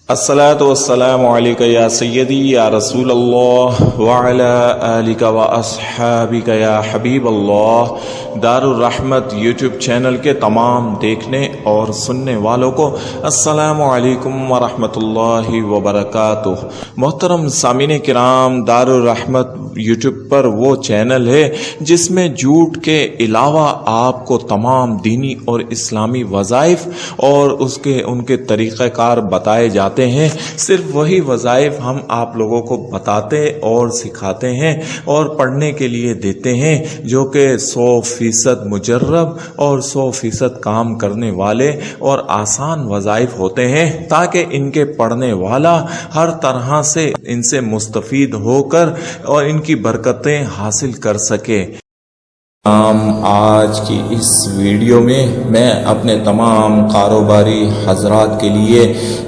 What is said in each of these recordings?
الصلاۃ والسلام علیکہ یا سیدی یا رسول اللہ وعلی آلک و اصحابک یا حبیب اللہ۔ دار الرحمت یوٹیوب چینل کے تمام دیکھنے اور سننے والوں کو السلام علیکم ورحمۃ اللہ وبرکاتہ۔ محترم سامعین کرام، دار الرحمت یوٹیوب پر وہ چینل ہے جس میں جھوٹ کے علاوہ آپ کو تمام دینی اور اسلامی وظائف اور ان کے طریقہ کار بتائے جاتے ہیں۔ صرف وہی وظائف ہم آپ لوگوں کو بتاتے اور سکھاتے ہیں اور پڑھنے کے لیے دیتے ہیں، جو کہ 100% مجرب اور 100% کام کرنے والے اور آسان وظائف ہوتے ہیں، تاکہ ان کے پڑھنے والا ہر طرح سے ان سے مستفید ہو کر اور ان کی برکتیں حاصل کر سکے۔ آج کی اس ویڈیو میں اپنے تمام کاروباری حضرات کے لیے،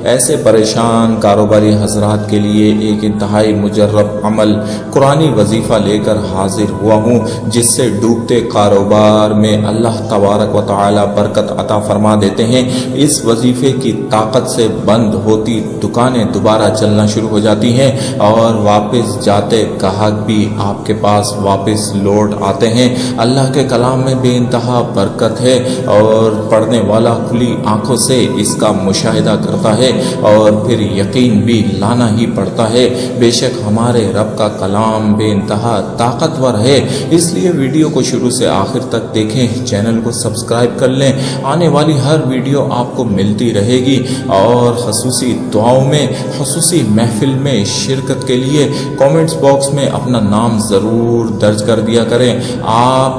ایسے پریشان کاروباری حضرات کے لیے ایک انتہائی مجرب عمل قرآنی وظیفہ لے کر حاضر ہوا ہوں، جس سے ڈوبتے کاروبار میں اللہ تبارک و تعالی برکت عطا فرما دیتے ہیں۔ اس وظیفے کی طاقت سے بند ہوتی دکانیں دوبارہ چلنا شروع ہو جاتی ہیں اور واپس جاتے گاہک بھی آپ کے پاس واپس لوٹ آتے ہیں۔ اللہ کے کلام میں بے انتہا برکت ہے اور پڑھنے والا کھلی آنکھوں سے اس کا مشاہدہ کرتا ہے اور پھر یقین بھی لانا ہی پڑتا ہے۔ بے شک ہمارے رب کا کلام بے انتہا طاقتور ہے، اس لیے ویڈیو کو شروع سے آخر تک دیکھیں، چینل کو سبسکرائب کر لیں، آنے والی ہر ویڈیو آپ کو ملتی رہے گی۔ اور خصوصی دعاؤں میں، خصوصی محفل میں شرکت کے لیے کامنٹس باکس میں اپنا نام ضرور درج کر دیا کریں۔ آپ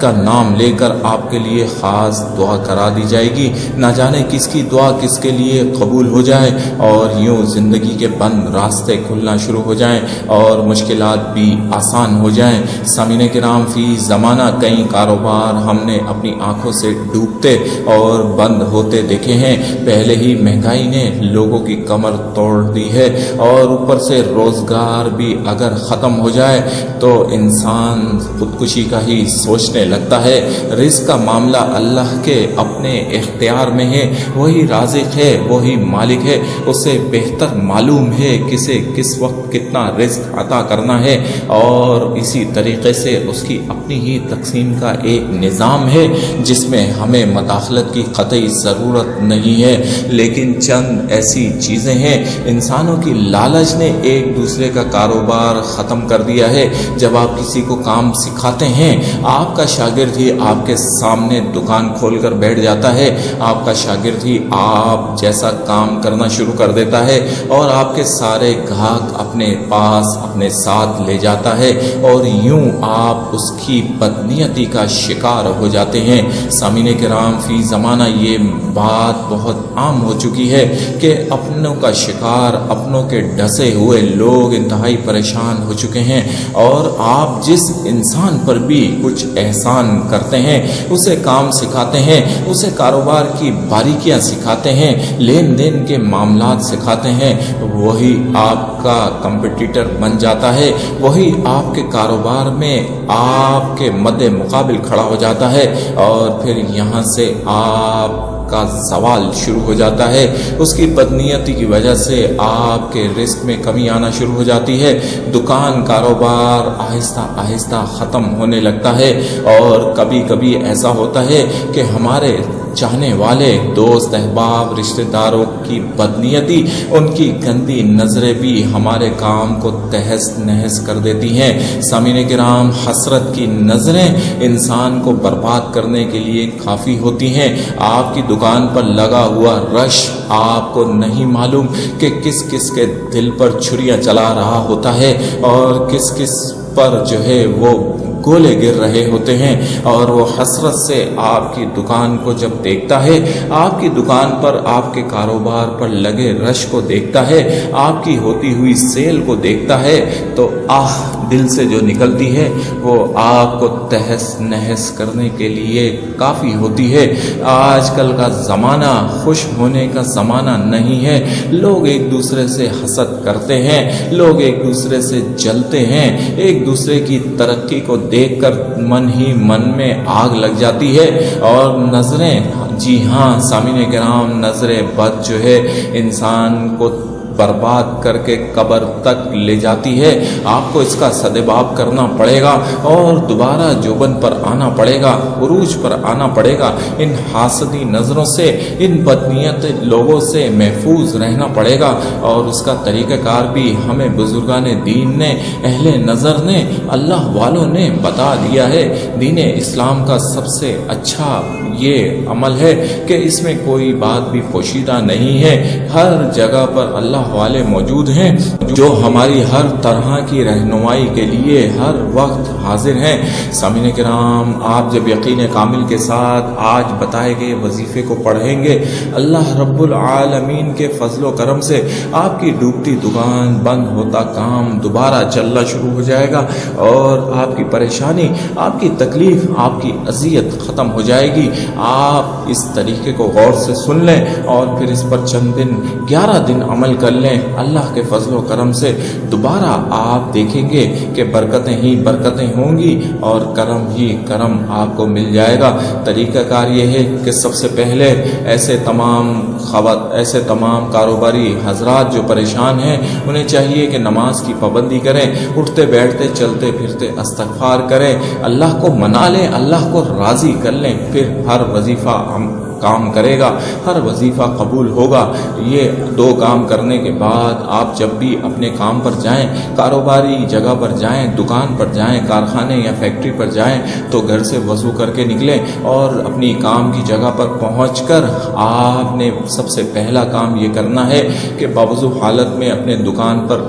کا نام لے کر آپ کے لیے خاص دعا کرا دی جائے گی، نہ جانے کس کی دعا کس کے لیے قبول ہو جائے اور یوں زندگی کے بند راستے کھلنا شروع ہو جائیں اور مشکلات بھی آسان ہو جائیں۔ سامعین کرام، فی زمانہ کئی کاروبار ہم نے اپنی آنکھوں سے ڈوبتے اور بند ہوتے دیکھے ہیں۔ پہلے ہی مہنگائی نے لوگوں کی کمر توڑ دی ہے اور اوپر سے روزگار بھی اگر ختم ہو جائے تو انسان خودکشی کا ہی سوچنے لگتا ہے۔ رزق کا معاملہ اللہ کے اپنے اختیار میں ہے، وہی رازق ہے، وہی مالک ہے، اسے بہتر معلوم ہے کسے کس وقت کتنا رزق عطا کرنا ہے، اور اسی طریقے سے اس کی اپنی ہی تقسیم کا ایک نظام ہے جس میں ہمیں مداخلت کی قطعی ضرورت نہیں ہے۔ لیکن چند ایسی چیزیں ہیں، انسانوں کی لالچ نے ایک دوسرے کا کاروبار ختم کر دیا ہے۔ جب آپ کسی کو کام سکھاتے ہیں، آپ کا شاگرد ہی آپ کے سامنے دکان کھول کر بیٹھ جاتا ہے، آپ کا شاگرد ہی آپ جیسا کام کرنا شروع کر دیتا ہے اور آپ کے سارے گاہک اپنے پاس اپنے ساتھ لے جاتا ہے، اور یوں آپ اس کی بدنیتی کا شکار ہو جاتے ہیں۔ سامعین کرام، فی زمانہ یہ بات بہت عام ہو چکی ہے کہ اپنوں کا شکار، اپنوں کے ڈسے ہوئے لوگ انتہائی پریشان ہو چکے ہیں، اور آپ جس انسان پر بھی کچھ احسان کرتے ہیں، اسے کام سکھاتے ہیں، اسے کاروبار کی باریکیاں سکھاتے ہیں، لین دین کے معاملات سکھاتے ہیں، وہی آپ کا کمپٹیٹر بن جاتا ہے، وہی آپ کے کاروبار میں آپ کے مد مقابل کھڑا ہو جاتا ہے، اور پھر یہاں سے آپ کا زوال شروع ہو جاتا ہے۔ اس کی بدنیتی کی وجہ سے آپ کے رزق میں کمی آنا شروع ہو جاتی ہے، دکان کاروبار آہستہ آہستہ ختم ہونے لگتا ہے، اور کبھی کبھی ایسا ہوتا ہے کہ ہمارے چاہنے والے دوست احباب رشتہ داروں کی بدنیتی، ان کی گندی نظریں بھی ہمارے کام کو تہس نہس کر دیتی ہیں۔ سامعین کرام، حسرت کی نظریں انسان کو برباد کرنے کے لیے کافی ہوتی ہیں۔ آپ کی دکان پر لگا ہوا رش آپ کو نہیں معلوم کہ کس کس کے دل پر چھریاں چلا رہا ہوتا ہے اور کس کس پر جو ہے وہ گولے گر رہے ہوتے ہیں، اور وہ حسرت سے آپ کی دکان کو جب دیکھتا ہے، آپ کی دکان پر آپ کے کاروبار پر لگے رش کو دیکھتا ہے، آپ کی ہوتی ہوئی سیل کو دیکھتا ہے، تو دل سے جو نکلتی ہے وہ آپ کو تہس نہس کرنے کے لیے کافی ہوتی ہے۔ آج کل کا زمانہ خوش ہونے کا زمانہ نہیں ہے، لوگ ایک دوسرے سے حسد کرتے ہیں، لوگ ایک دوسرے سے جلتے ہیں، ایک دوسرے کی ترقی کو دیکھ کر من ہی من میں آگ لگ جاتی ہے، اور نظریں جی ہاں سامعین کرام، نظر بد جو ہے انسان کو برباد کر کے قبر تک لے جاتی ہے۔ آپ کو اس کا سدباب کرنا پڑے گا اور دوبارہ جوبن پر آنا پڑے گا، عروج پر آنا پڑے گا۔ ان حاسدی نظروں سے، ان بدنیت لوگوں سے محفوظ رہنا پڑے گا، اور اس کا طریقہ کار بھی ہمیں بزرگان دین نے، اہل نظر نے، اللہ والوں نے بتا دیا ہے۔ دین اسلام کا سب سے اچھا یہ عمل ہے کہ اس میں کوئی بات بھی پوشیدہ نہیں ہے۔ ہر جگہ پر اللہ والے موجود ہیں جو ہماری ہر طرح کی رہنمائی کے لیے ہر وقت حاضر ہیں۔ سامعین کرام، آپ جب یقین کامل کے ساتھ آج بتائے گئے وظیفے کو پڑھیں گے، اللہ رب العالمین کے فضل و کرم سے آپ کی ڈوبتی دکان، بند ہوتا کام دوبارہ چلنا شروع ہو جائے گا، اور آپ کی پریشانی، آپ کی تکلیف، آپ کی اذیت ختم ہو جائے گی۔ آپ اس طریقے کو غور سے سن لیں اور پھر اس پر چند دن، 11 دن عمل کر لیں۔ اللہ کے فضل و کرم سے دوبارہ آپ دیکھیں گے کہ برکتیں ہی برکتیں ہوں گی اور کرم ہی کرم آپ کو مل جائے گا۔ طریقہ کار یہ ہے کہ سب سے پہلے ایسے تمام کاروباری حضرات جو پریشان ہیں، انہیں چاہیے کہ نماز کی پابندی کریں، اٹھتے بیٹھتے چلتے پھرتے استغفار کریں، اللہ کو منا لیں، اللہ کو راضی کر لیں، پھر ہر وظیفہ کام کرے گا، ہر وظیفہ قبول ہوگا۔ یہ 2 کام کرنے کے بعد آپ جب بھی اپنے کام پر جائیں، کاروباری جگہ پر جائیں، دکان پر جائیں، کارخانے یا فیکٹری پر جائیں، تو گھر سے وضو کر کے نکلیں اور اپنی کام کی جگہ پر پہنچ کر آپ نے سب سے پہلا کام یہ کرنا ہے کہ باوضو حالت میں اپنے دکان پر،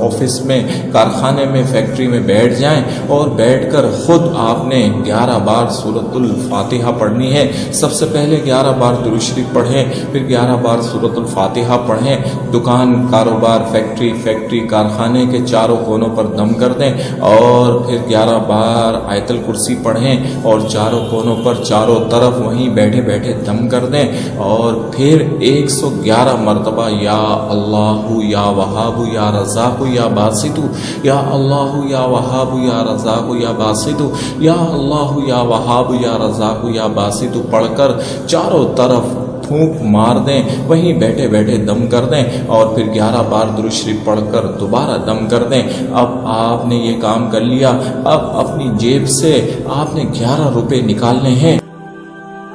آفس میں، کارخانے میں، فیکٹری میں بیٹھ جائیں، اور بیٹھ کر خود آپ نے 11 بار سورۃ الفاتحہ پڑھنی ہے۔ سب سے پہلے 11 بار درود شریف پڑھیں، پھر 11 بار سورۃ الفاتحہ پڑھیں۔ دکان، کاروبار، فیکٹری، کارخانے کے چاروں کونوں پر دم کر دیں، اور پھر 11 بار آیت الکرسی پڑھیں، اور چاروں کونوں پر، چاروں طرف وہیں بیٹھے بیٹھے دم کر دیں، اور پھر 111 مرتبہ یا اللہ یا وہاب یا رزاق یا باسط، یا اللہ یا وہاب یا رزاق یا باسط، یا اللہ یا وہاب یا رزاق یا باسط پڑھ کر چاروں طرف پھونک مار دیں، وہیں بیٹھے بیٹھے دم کر دیں، اور پھر 11 بار درود شریف پڑھ کر دوبارہ دم کر دیں۔ اب آپ نے یہ کام کر لیا، اب اپنی جیب سے آپ نے 11 روپے نکالنے ہیں،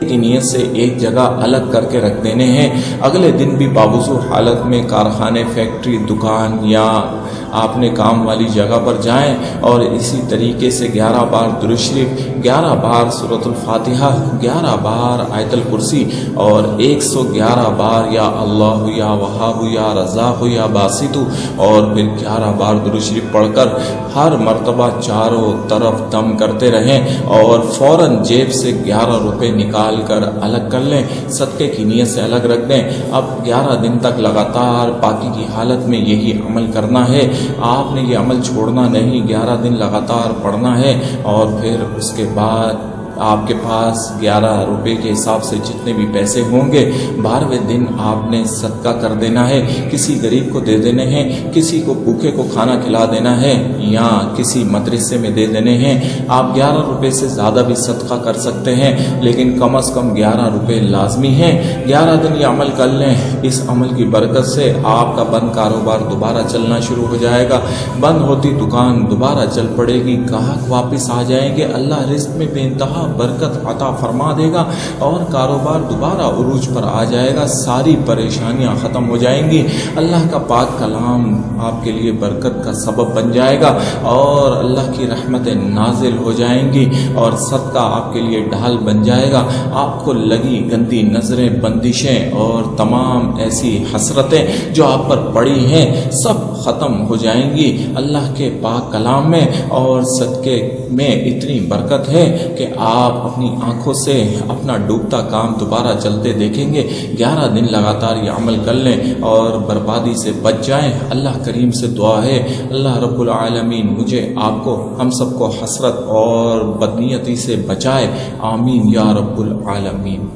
کی نیت سے ایک جگہ الگ کر کے رکھ دینے ہیں۔ اگلے دن بھی باوضو حالت میں کارخانے، فیکٹری، دکان یا آپ نے کام والی جگہ پر جائیں، اور اسی طریقے سے 11 بار درود شریف، 11 بار سورۃ الفاتحہ، 11 بار آیت الکرسی، اور 111 بار یا اللہ یا وہاب یا رزاق یا باسط، اور پھر 11 بار درود شریف پڑھ کر ہر مرتبہ چاروں طرف دم کرتے رہیں، اور فوراً جیب سے 11 روپے نکال کر الگ کر لیں، صدقے کی نیت سے الگ رکھ دیں۔ اب 11 دن تک لگاتار پاکی کی حالت میں یہی عمل کرنا ہے، آپ نے یہ عمل چھوڑنا نہیں، 11 دن لگاتار پڑھنا ہے، اور پھر اس کے بعد آپ کے پاس 11 روپے کے حساب سے جتنے بھی پیسے ہوں گے، 12ویں دن آپ نے صدقہ کر دینا ہے، کسی غریب کو دے دینے ہیں، کسی کو بھوکے کو کھانا کھلا دینا ہے، یا کسی مدرسے میں دے دینے ہیں۔ آپ 11 روپے سے زیادہ بھی صدقہ کر سکتے ہیں، لیکن کم از کم 11 روپے لازمی ہیں۔ 11 دن یہ عمل کر لیں، اس عمل کی برکت سے آپ کا بند کاروبار دوبارہ چلنا شروع ہو جائے گا، بند ہوتی دکان دوبارہ چل پڑے گی، گاہک واپس آ جائیں گے، اللہ رزق میں بے انتہا برکت عطا فرما دے گا، اور کاروبار دوبارہ عروج پر آ جائے گا، ساری پریشانیاں ختم ہو جائیں گی، اللہ کا پاک کلام آپ کے لیے برکت کا سبب بن جائے گا، اور اللہ کی رحمتیں نازل ہو جائیں گی، اور صدقہ آپ کے لیے ڈھال بن جائے گا۔ آپ کو لگی گندی نظریں، بندشیں اور تمام ایسی حسرتیں جو آپ پر پڑی ہیں، سب ختم ہو جائیں گی اللہ کے پاک کلام میں، اور صدقے میں اتنی برکت ہے کہ آپ اپنی آنکھوں سے اپنا ڈوبتا کام دوبارہ چلتے دیکھیں گے۔ 11 دن لگاتار یہ عمل کر لیں اور بربادی سے بچ جائیں۔ اللہ کریم سے دعا ہے، اللہ رب العالمین مجھے، آپ کو، ہم سب کو حسرت اور بدنیتی سے بچائے، آمین یا رب العالمین۔